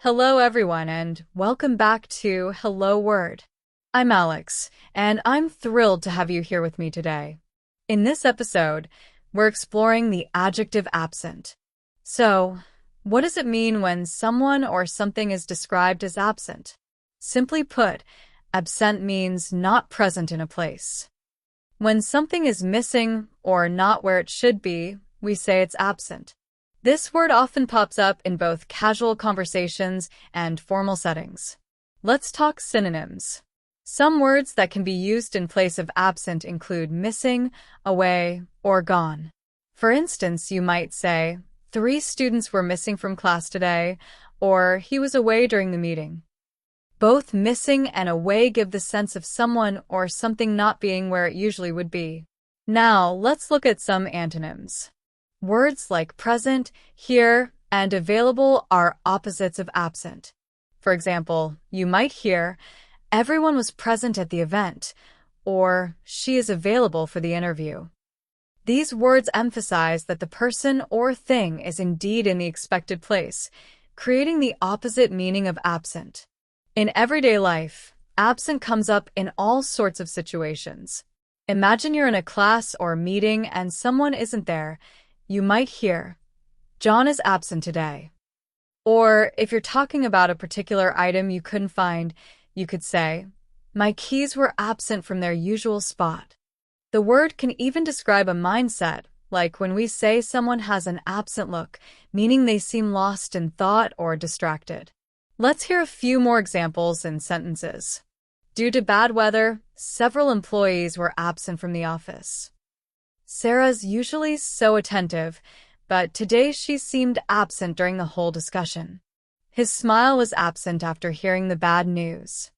Hello everyone and welcome back to Hello Word. I'm Alex, and I'm thrilled to have you here with me today. In this episode, we're exploring the adjective absent. So, what does it mean when someone or something is described as absent? Simply put, absent means not present in a place. When something is missing or not where it should be, we say it's absent. This word often pops up in both casual conversations and formal settings. Let's talk synonyms. Some words that can be used in place of absent include missing, away, or gone. For instance, you might say, 3 students were missing from class today, or he was away during the meeting. Both missing and away give the sense of someone or something not being where it usually would be. Now, let's look at some antonyms. Words like present, here, and available are opposites of absent. For example, you might hear, everyone was present at the event, or she is available for the interview. These words emphasize that the person or thing is indeed in the expected place, creating the opposite meaning of absent. In everyday life, absent comes up in all sorts of situations. Imagine you're in a class or meeting and someone isn't there. You might hear, John is absent today. Or if you're talking about a particular item you couldn't find, you could say, my keys were absent from their usual spot. The word can even describe a mindset, like when we say someone has an absent look, meaning they seem lost in thought or distracted. Let's hear a few more examples in sentences. Due to bad weather, several employees were absent from the office. Sarah's usually so attentive, but today she seemed absent during the whole discussion. His smile was absent after hearing the bad news.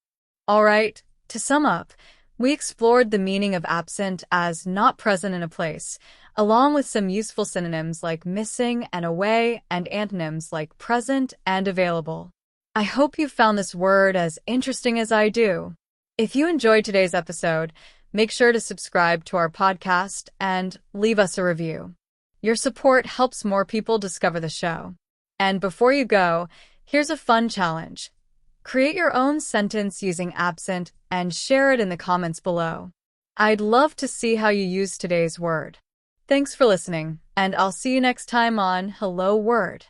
All right, to sum up, we explored the meaning of absent as not present in a place, along with some useful synonyms like missing and away and antonyms like present and available. I hope you found this word as interesting as I do. If you enjoyed today's episode, make sure to subscribe to our podcast and leave us a review. Your support helps more people discover the show. And before you go, here's a fun challenge. Create your own sentence using absent and share it in the comments below. I'd love to see how you use today's word. Thanks for listening, and I'll see you next time on Hello Word.